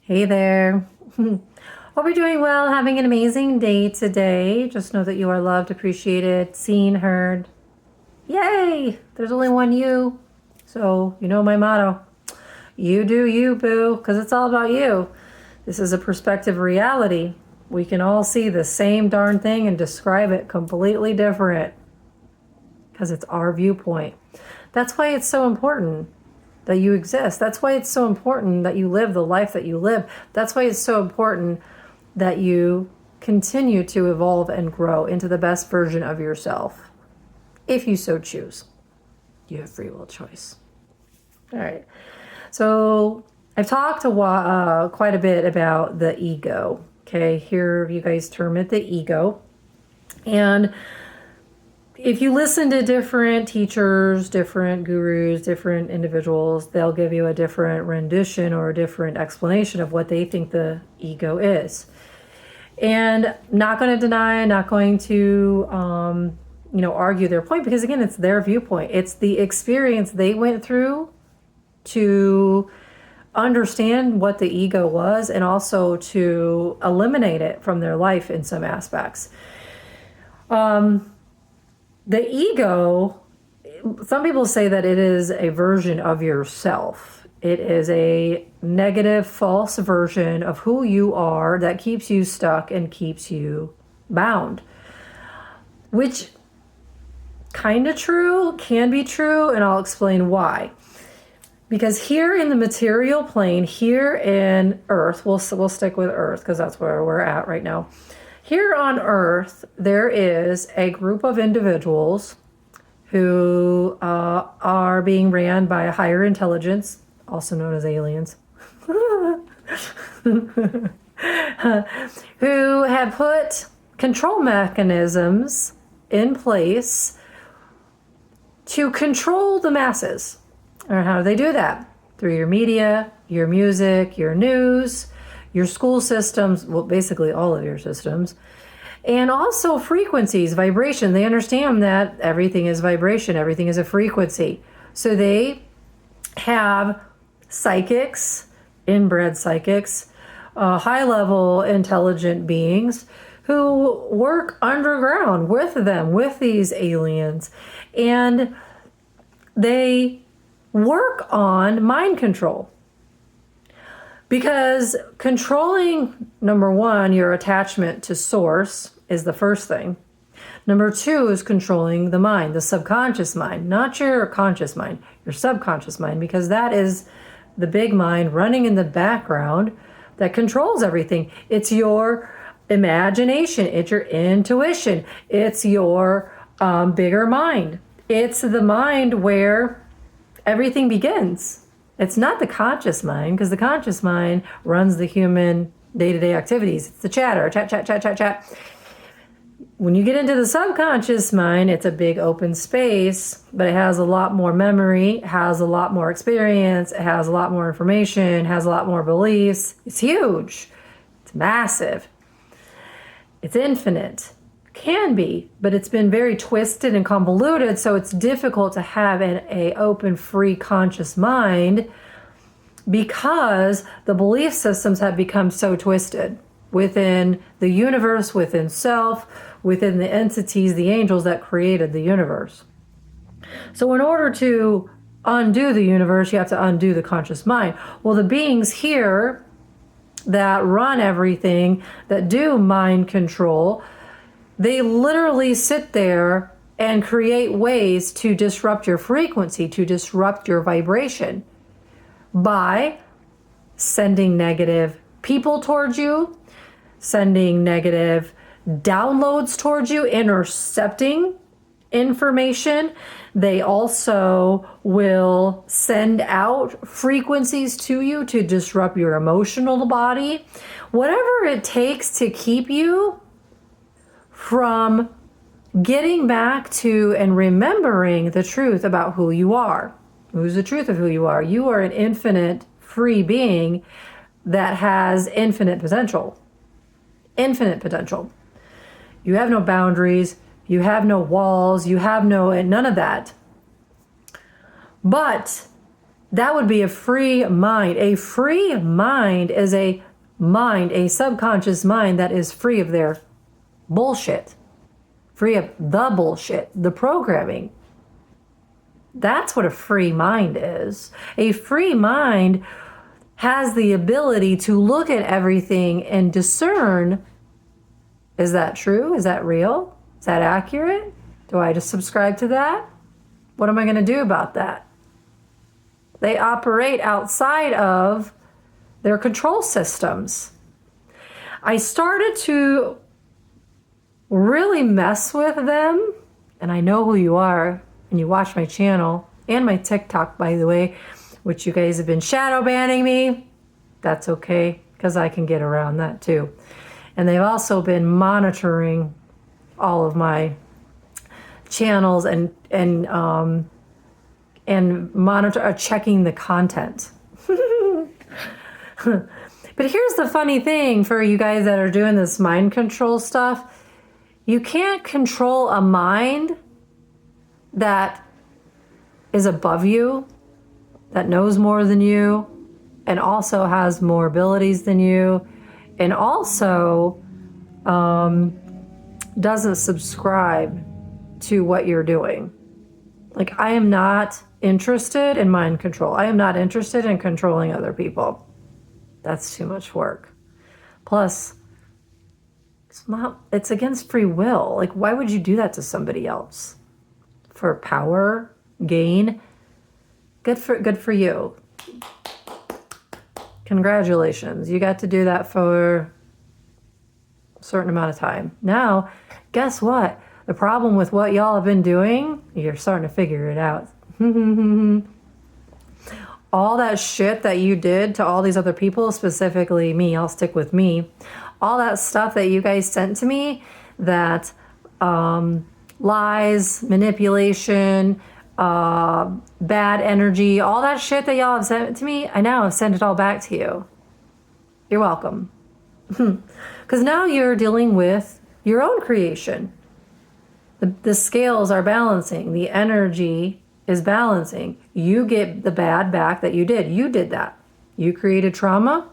Hey there. Hope you're doing well, having an amazing day today. Just know that you are loved, appreciated, seen, heard. Yay! There's only one you. So, you know my motto. You do you, boo, because it's all about you. This is a perspective reality. We can all see the same darn thing and describe it completely different because it's our viewpoint. That's why it's so important that you exist. That's why it's so important that you live the life that you live. That's why it's so important that you continue to evolve and grow into the best version of yourself, if you so choose. You have free will choice. All right. So I've talked quite a bit about the ego. Okay, here you guys term it the ego. And if you listen to different teachers, different gurus, different individuals, they'll give you a different rendition or a different explanation of what they think the ego is. And not going to deny, not going to, argue their point, because again, it's their viewpoint. It's the experience they went through to understand what the ego was and also to eliminate it from their life in some aspects. The ego, some people say that it is a version of yourself. It is a negative, false version of who you are that keeps you stuck and keeps you bound. Which kind of true, can be true, and I'll explain why. Because here in the material plane, here in Earth, we'll stick with Earth because that's where we're at right now. Here on Earth, there is a group of individuals who are being ran by a higher intelligence, also known as aliens, who have put control mechanisms in place to control the masses. And how do they do that? Through your media, your music, your news, your school systems, well, basically all of your systems, and also frequencies, vibration. They understand that everything is vibration, everything is a frequency. So they have psychics, inbred psychics, high-level intelligent beings who work underground with them, with these aliens, and they work on mind control. Because controlling, number one, your attachment to source is the first thing. Number two is controlling the mind, the subconscious mind, not your conscious mind, your subconscious mind, because that is the big mind running in the background that controls everything. It's your imagination, it's your intuition, it's your bigger mind. It's the mind where everything begins. It's not the conscious mind, because the conscious mind runs the human day-to-day activities. It's the chatter, chat. When you get into the subconscious mind, it's a big open space, but it has a lot more memory, has a lot more experience, it has a lot more information, has a lot more beliefs. It's huge. It's massive. It's infinite. Can be, but it's been very twisted and convoluted, so it's difficult to have an open, free, conscious mind because the belief systems have become so twisted within the universe, within self, within the entities, the angels that created the universe. So in order to undo the universe, you have to undo the conscious mind. Well, the beings here that run everything, that do mind control, they literally sit there and create ways to disrupt your frequency, to disrupt your vibration by sending negative people towards you, sending negative downloads towards you, intercepting information. They also will send out frequencies to you to disrupt your emotional body. Whatever it takes to keep you from getting back to and remembering the truth about who you are. Who's the truth of who you are? You are an infinite, free being that has infinite potential. Infinite potential. You have no boundaries. You have no walls. You have none of that. But That would be a free mind. A free mind is a mind, a subconscious mind that is free of their bullshit, free of the bullshit, the programming. That's what a free mind is. A free mind has the ability to look at everything and discern, is that true? Is that real? Is that accurate? Do I just subscribe to that? What am I going to do about that? They operate outside of their control systems. I started to really mess with them, and I know who you are, and you watch my channel and my TikTok, by the way, which you guys have been shadow banning me. That's okay, because I can get around that too. And they've also been monitoring all of my channels and checking the content. But here's the funny thing for you guys that are doing this mind control stuff. You can't control a mind that is above you, that knows more than you, and also has more abilities than you, and also doesn't subscribe to what you're doing. Like, I am not interested in mind control. I am not interested in controlling other people. That's too much work. Plus, it's against free will. Like, why would you do that to somebody else? For power, gain? Good for you. Congratulations. You got to do that for a certain amount of time. Now, guess what? The problem with what y'all have been doing, you're starting to figure it out. All that shit that you did to all these other people, specifically me, I'll stick with me. All that stuff that you guys sent to me, that lies, manipulation, bad energy, all that shit that y'all have sent to me, I now have sent it all back to you. You're welcome. Because now you're dealing with your own creation. The scales are balancing. The energy is balancing. You get the bad back that you did. You did that. You created trauma.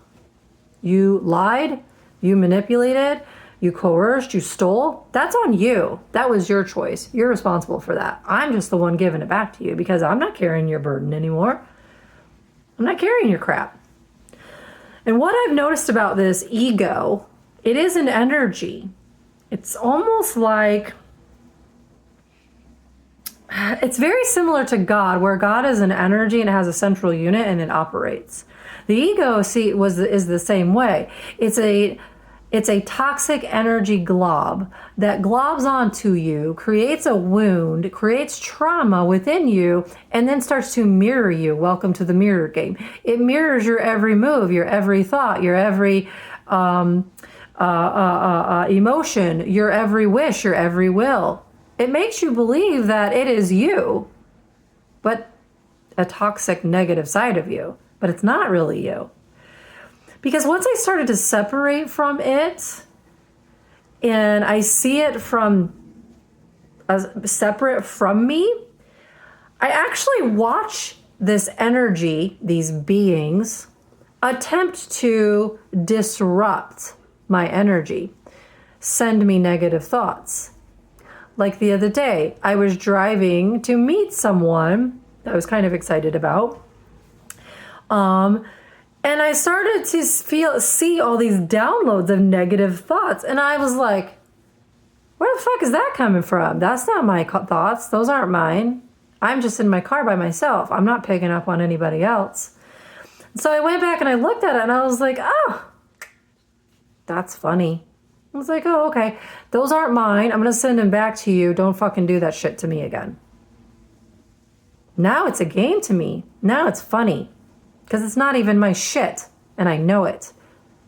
You lied. You manipulated. You coerced. You stole. That's on you. That was your choice. You're responsible for that. I'm just the one giving it back to you because I'm not carrying your burden anymore. I'm not carrying your crap. And what I've noticed about this ego, it is an energy. It's almost like, it's very similar to God, where God is an energy and it has a central unit and it operates. The ego, is the same way. It's a toxic energy glob that globs onto you, creates a wound, creates trauma within you, and then starts to mirror you. Welcome to the mirror game. It mirrors your every move, your every thought, your every emotion, your every wish, your every will. It makes you believe that it is you, but a toxic negative side of you, but it's not really you. Because once I started to separate from it and I see it from as separate from me, I actually watch this energy, these beings, attempt to disrupt my energy, send me negative thoughts. Like the other day, I was driving to meet someone that I was kind of excited about. And I started to see all these downloads of negative thoughts. And I was like, where the fuck is that coming from? That's not my thoughts. Those aren't mine. I'm just in my car by myself. I'm not picking up on anybody else. So I went back and I looked at it and I was like, oh, that's funny. I was like, oh, okay. Those aren't mine. I'm going to send them back to you. Don't fucking do that shit to me again. Now it's a game to me. Now it's funny. Because it's not even my shit. And I know it.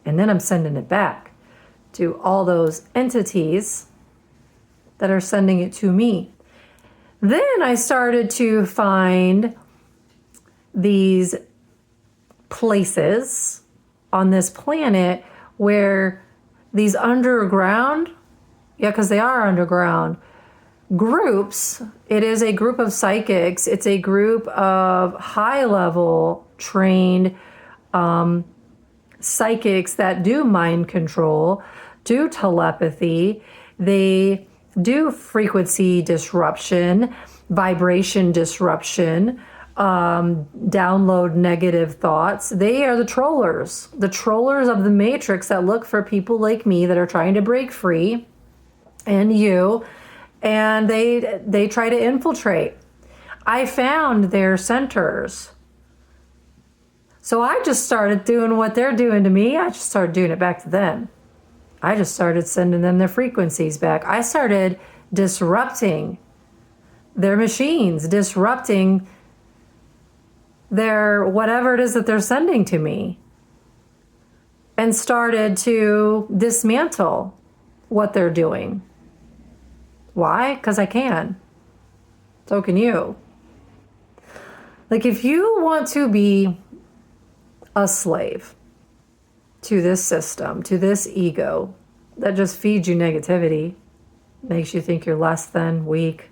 And then I'm sending it back to all those entities that are sending it to me. Then I started to find these places on this planet where these underground, because they are underground, groups, it is a group of psychics. It's a group of high-level trained psychics that do mind control, do telepathy. They do frequency disruption, vibration disruption, download negative thoughts. They are the trollers of the matrix that look for people like me that are trying to break free, and you, and they try to infiltrate. I found their centers. So I just started doing what they're doing to me. I just started doing it back to them. I just started sending them their frequencies back. I started disrupting their machines, disrupting their whatever it is that they're sending to me, and started to dismantle what they're doing. Why? Because I can. So can you. Like, if you want to be a slave to this system, to this ego that just feeds you negativity, makes you think you're less than, weak,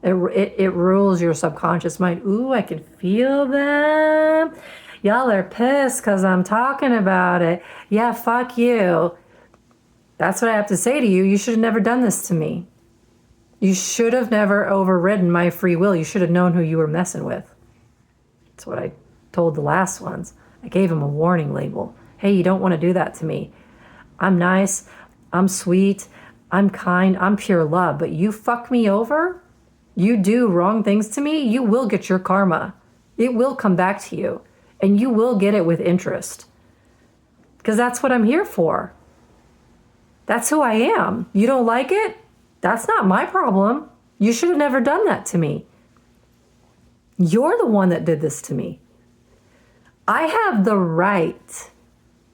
it rules your subconscious mind. Ooh, I can feel them. Y'all are pissed because I'm talking about it. Yeah, fuck you. That's what I have to say to you. You should have never done this to me. You should have never overridden my free will. You should have known who you were messing with. That's what I told the last ones. I gave them a warning label. Hey, you don't want to do that to me. I'm nice. I'm sweet. I'm kind. I'm pure love. But you fuck me over, you do wrong things to me, you will get your karma. It will come back to you. And you will get it with interest. Because that's what I'm here for. That's who I am. You don't like it? That's not my problem. You should have never done that to me. You're the one that did this to me. I have the right,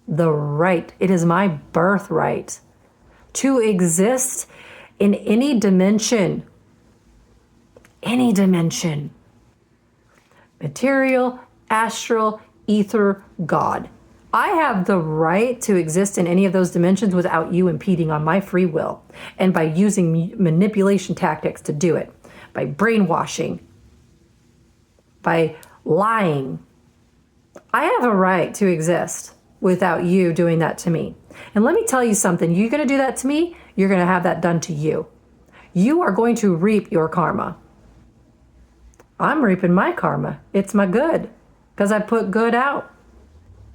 it is my birthright to exist in any dimension, material, astral, ether, God. I have the right to exist in any of those dimensions without you impeding on my free will, and by using manipulation tactics to do it, by brainwashing, by lying. I have a right to exist without you doing that to me. And let me tell you something. You're going to do that to me, you're going to have that done to you. You are going to reap your karma. I'm reaping my karma. It's my good, because I put good out.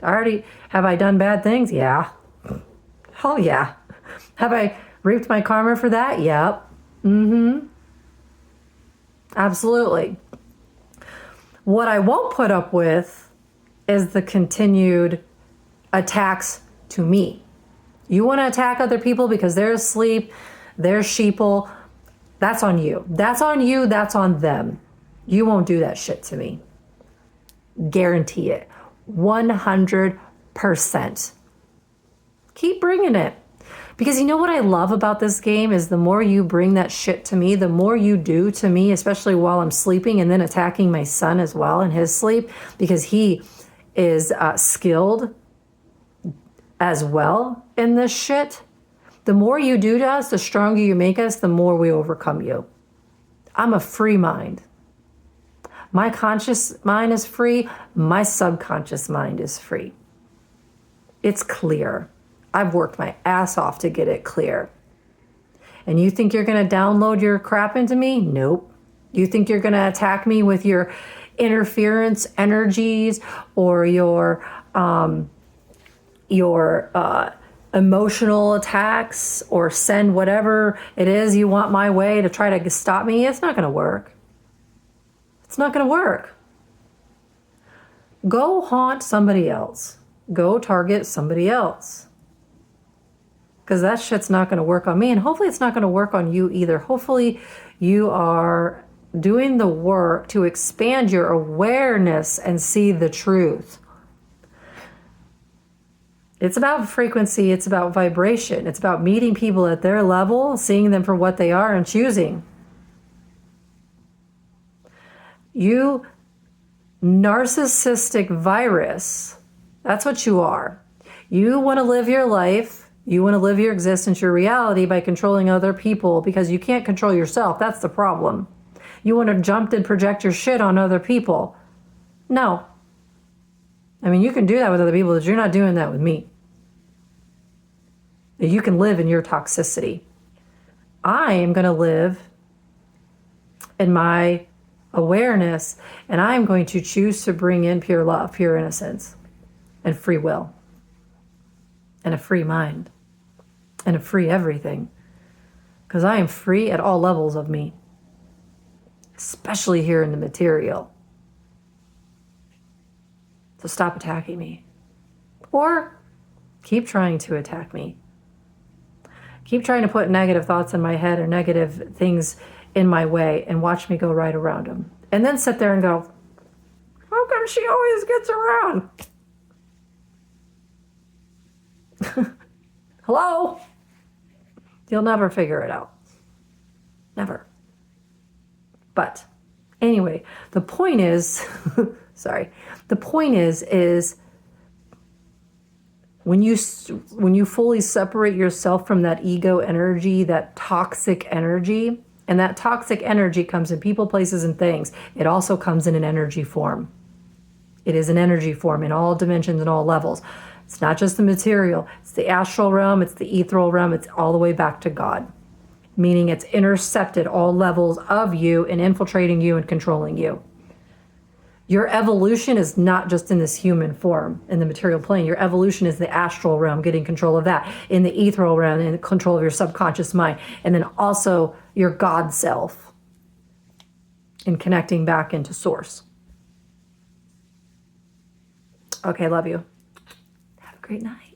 Have I done bad things? Yeah. Oh yeah. Have I reaped my karma for that? Yep. Absolutely. What I won't put up with is the continued attacks to me. You want to attack other people because they're asleep, they're sheeple. That's on you. That's on you. That's on them. You won't do that shit to me. Guarantee it. 100%. Keep bringing it. Because you know what I love about this game is the more you bring that shit to me, the more you do to me, especially while I'm sleeping, and then attacking my son as well in his sleep, because he is skilled as well in this shit. The more you do to us, the stronger you make us, the more we overcome you. I'm a free mind. My conscious mind is free. My subconscious mind is free. It's clear. I've worked my ass off to get it clear. And you think you're going to download your crap into me? Nope. You think you're going to attack me with your interference energies or your emotional attacks, or send whatever it is you want my way to try to stop me? It's not going to work. It's not going to work. Go haunt somebody else. Go target somebody else. Because that shit's not going to work on me, and hopefully it's not going to work on you either. Hopefully you are doing the work to expand your awareness and see the truth. It's about frequency. It's about vibration. It's about meeting people at their level, seeing them for what they are, and choosing. You narcissistic virus, that's what you are. You want to live your life. You want to live your existence, your reality, by controlling other people because you can't control yourself. That's the problem. You want to jump and project your shit on other people. No. I mean, you can do that with other people, but you're not doing that with me. You can live in your toxicity. I am going to live in my awareness, and I am going to choose to bring in pure love, pure innocence, and free will, and a free mind, and a free everything. Because I am free at all levels of me, especially here in the material. So stop attacking me. Or keep trying to attack me. Keep trying to put negative thoughts in my head or negative things in my way and watch me go right around them. And then sit there and go, how come she always gets around? Hello? You'll never figure it out. Never. But anyway, the point is, the point is when you fully separate yourself from that ego energy, that toxic energy, and that toxic energy comes in people, places, and things, it also comes in an energy form. It is an energy form in all dimensions and all levels. It's not just the material. It's the astral realm. It's the ethereal realm. It's all the way back to God. Meaning it's intercepted all levels of you and infiltrating you and controlling you. Your evolution is not just in this human form, in the material plane. Your evolution is the astral realm, getting control of that. In the ethereal realm, in control of your subconscious mind. And then also your God self. In connecting back into source. Okay, love you. Have a great night.